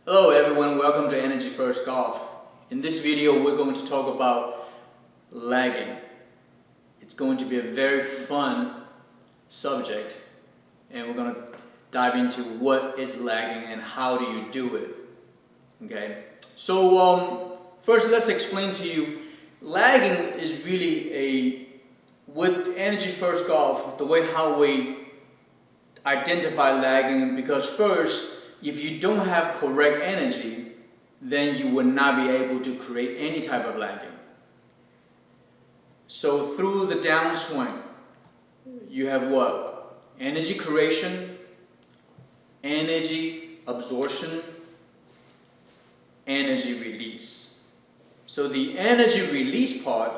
Hello everyone, welcome to Energy First Golf. In this video we're going to talk about lagging. It's going to be a very fun subject and we're going to dive into what is lagging and how do you do it. Okay, so first let's explain to you, lagging is really with Energy First Golf, the way how we identify lagging, because first, if you don't have correct energy, then you will not be able to create any type of lagging. So through the downswing, you have what? Energy creation, energy absorption, energy release. So the energy release part,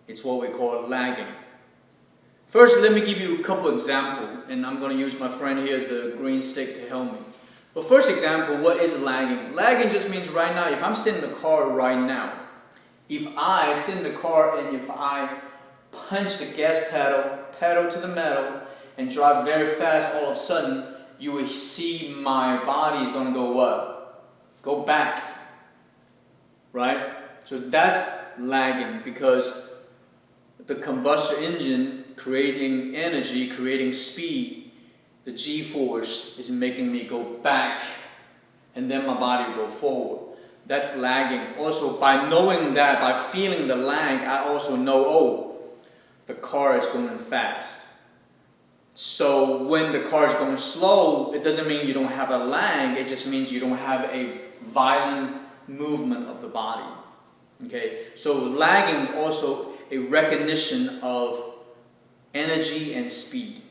it's what we call lagging. First, let me give you a couple examples, and I'm going to use my friend here, the green stick, to help me. But first example, what is lagging? Lagging just means right now, if I'm sitting in the car right now, if I sit in the car and if I punch the gas pedal to the metal, and drive very fast, all of a sudden, you will see my body is going to go what? Go back. Right? So that's lagging, because the combustion engine creating energy, creating speed, the G-force is making me go back, and then my body will go forward. That's lagging. Also, by knowing that, by feeling the lag, I also know, oh, the car is going fast. So when the car is going slow, it doesn't mean you don't have a lag, it just means you don't have a violent movement of the body. Okay? So lagging is also a recognition of energy and speed.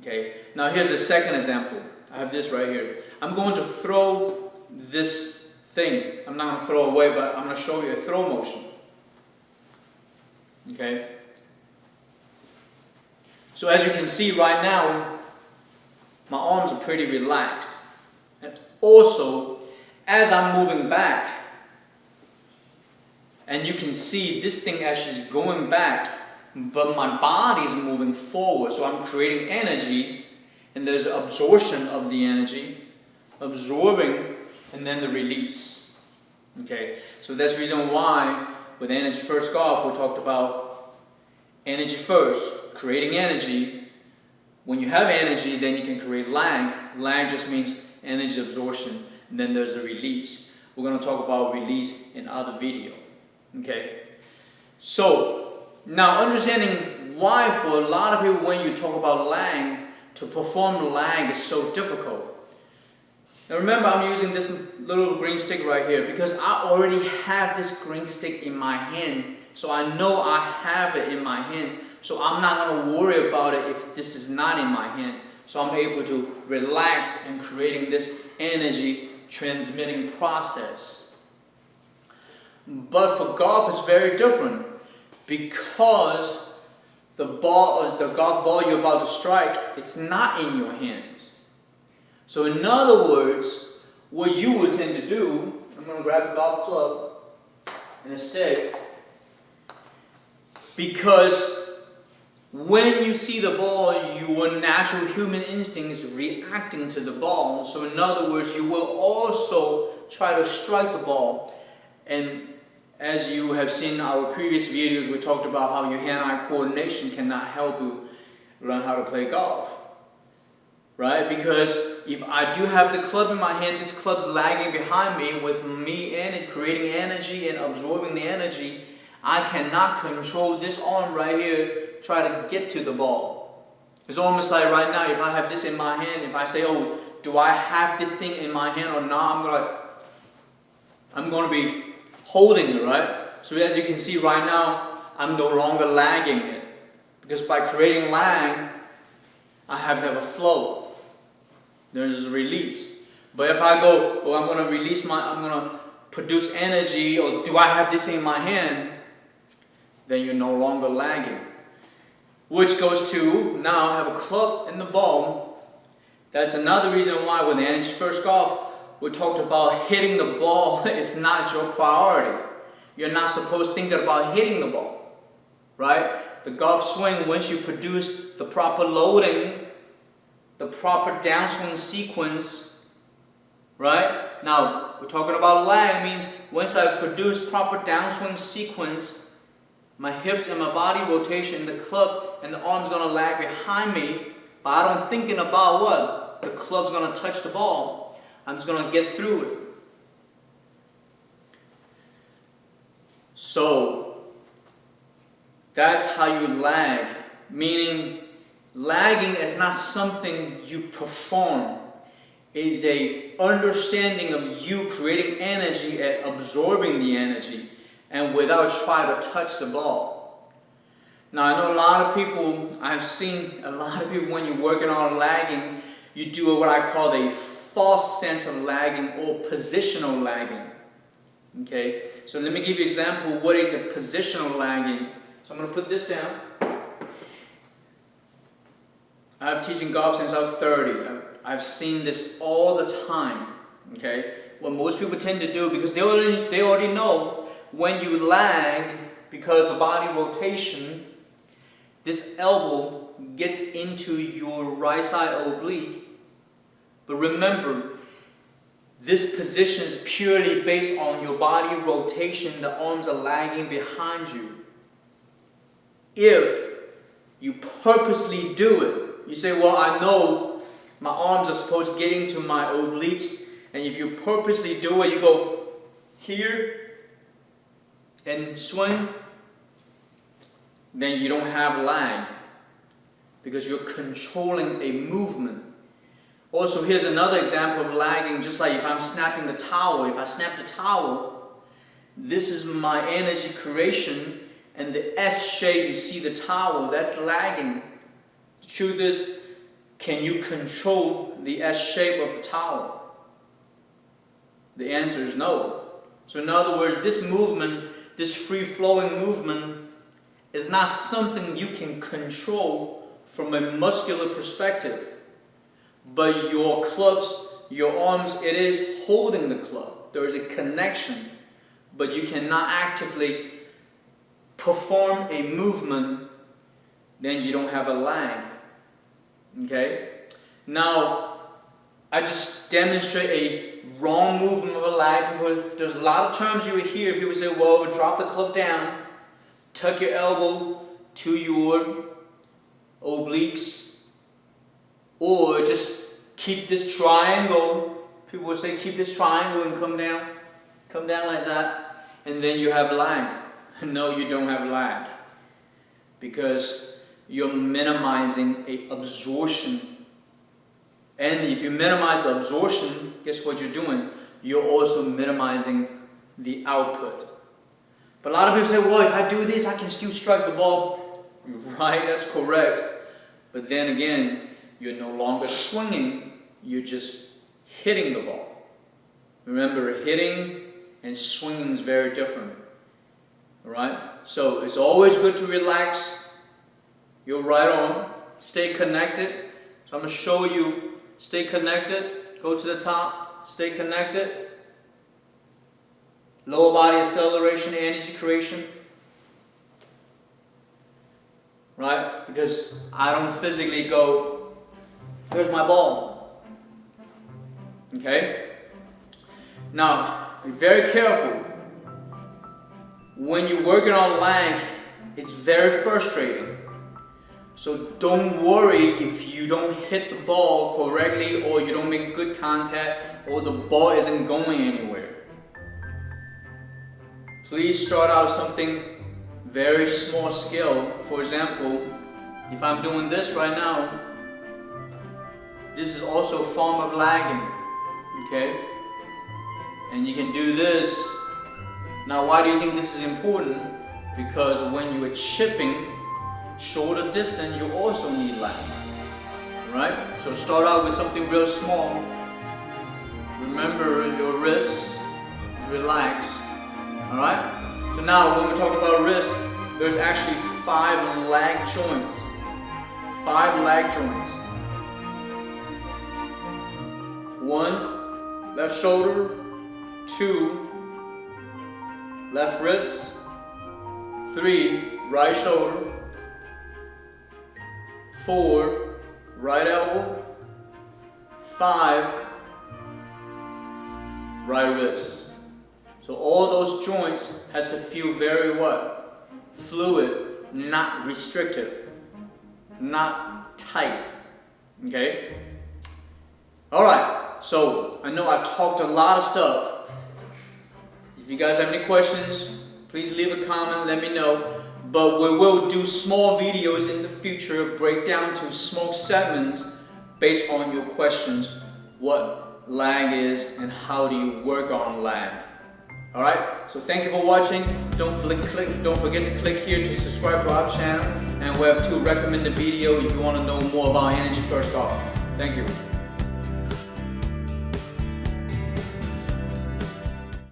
Okay, now here's a second example. I have this right here. I'm going to throw this thing. I'm not going to throw away, but I'm going to show you a throw motion. Okay. So as you can see right now, my arms are pretty relaxed. And also, as I'm moving back, and you can see this thing actually is going back, but my body's moving forward, so I'm creating energy, and there's absorption of the energy, absorbing, and then the release. Okay, so that's the reason why with Energy First Golf we talked about energy first, creating energy. When you have energy, then you can create lag. Lag just means energy absorption, and then there's the release. We're going to talk about release in other video. Okay, so now understanding why for a lot of people when you talk about lag, to perform lag is so difficult. Now remember, I'm using this little green stick right here because I already have this green stick in my hand, so I know I have it in my hand, so I'm not going to worry about it if this is not in my hand. So I'm able to relax and creating this energy transmitting process. But for golf it's very different, because the golf ball you're about to strike, it's not in your hands. So in other words, what you would tend to do, I'm going to grab a golf club and a stick, because when you see the ball, your natural human instinct is reacting to the ball. So in other words, you will also try to strike the ball. And as you have seen in our previous videos, we talked about how your hand-eye coordination cannot help you learn how to play golf. Right? Because if I do have the club in my hand, this club's lagging behind me with me creating energy and absorbing the energy, I cannot control this arm right here, try to get to the ball. It's almost like right now, if I have this in my hand, if I say, oh, do I have this thing in my hand or not, I'm going to be holding it, right? So as you can see right now, I'm no longer lagging it. Because by creating lag, I have to have a flow. There's a release. But if I go, well, I'm going to produce energy, or do I have this in my hand? Then you're no longer lagging. Which goes to, now I have a club and the ball. That's another reason why with Energy First Golf, we talked about hitting the ball. It's not your priority. You're not supposed to think about hitting the ball, right? The golf swing, once you produce the proper loading, the proper downswing sequence, right? Now, we're talking about lag means once I produce proper downswing sequence, my hips and my body rotation, the club and the arm's gonna lag behind me, but I don't thinking about what? The club's gonna touch the ball. I'm just gonna get through it. So, that's how you lag, meaning lagging is not something you perform. It is a understanding of you creating energy and absorbing the energy and without trying to touch the ball. Now I know a lot of people, I've seen a lot of people when you're working on lagging, you do what I call a false sense of lagging or positional lagging. Okay, so let me give you an example. What is a positional lagging? So I'm going to put this down. I've been teaching golf since I was 30. I've seen this all the time. Okay, what most people tend to do, because they already know when you lag, because the body rotation, this elbow gets into your right side oblique. But remember, this position is purely based on your body rotation. The arms are lagging behind you. If you purposely do it, you say, well, I know my arms are supposed to get into my obliques, and if you purposely do it, you go here and swing, then you don't have lag because you're controlling a movement. Also, here's another example of lagging, just like if I'm snapping the towel. If I snap the towel, this is my energy creation, and the S shape, you see the towel, that's lagging. The truth is, can you control the S shape of the towel? The answer is no. So in other words, this movement, this free-flowing movement, is not something you can control from a muscular perspective. But your clubs, your arms, it is holding the club. There is a connection, but you cannot actively perform a movement, then you don't have a lag. Okay? Now, I just demonstrate a wrong movement of a lag. There's a lot of terms you will hear. People say, well, drop the club down, tuck your elbow to your obliques, or just keep this triangle. People will say, keep this triangle and come down like that, and then you have lag. No, you don't have lag, because you're minimizing a absorption. And if you minimize the absorption, guess what you're doing? You're also minimizing the output. But a lot of people say, well, if I do this, I can still strike the ball. Right, that's correct. But then again, you're no longer swinging, you're just hitting the ball. Remember, hitting and swinging is very different. Alright? So it's always good to relax your right arm, stay connected. So I'm going to show you, stay connected, go to the top, stay connected. Lower body acceleration, energy creation. Right? Because I don't physically go, here's my ball. Okay? Now, be very careful. When you're working on lag, it's very frustrating. So don't worry if you don't hit the ball correctly, or you don't make good contact, or the ball isn't going anywhere. Please start out something very small scale. For example, if I'm doing this right now, this is also a form of lagging. Okay? And you can do this. Now, why do you think this is important? Because when you are chipping shorter distance, you also need lag. Right? So start out with something real small. Remember your wrists, relax. Alright? So now when we talk about wrist, there's actually 5 lag joints. 5 lag joints. 1, left shoulder. 2, left wrist. 3, right shoulder. 4, right elbow. 5, right wrist. So all those joints has to feel very what? Fluid, not restrictive, not tight. Okay? Alright, so I know I talked a lot of stuff. If you guys have any questions, please leave a comment, let me know. But we will do small videos in the future, break down to small segments based on your questions, what lag is and how do you work on lag. Alright, so thank you for watching. Don't forget to click here to subscribe to our channel, and we have 2 recommended videos if you want to know more about energy first off. Thank you.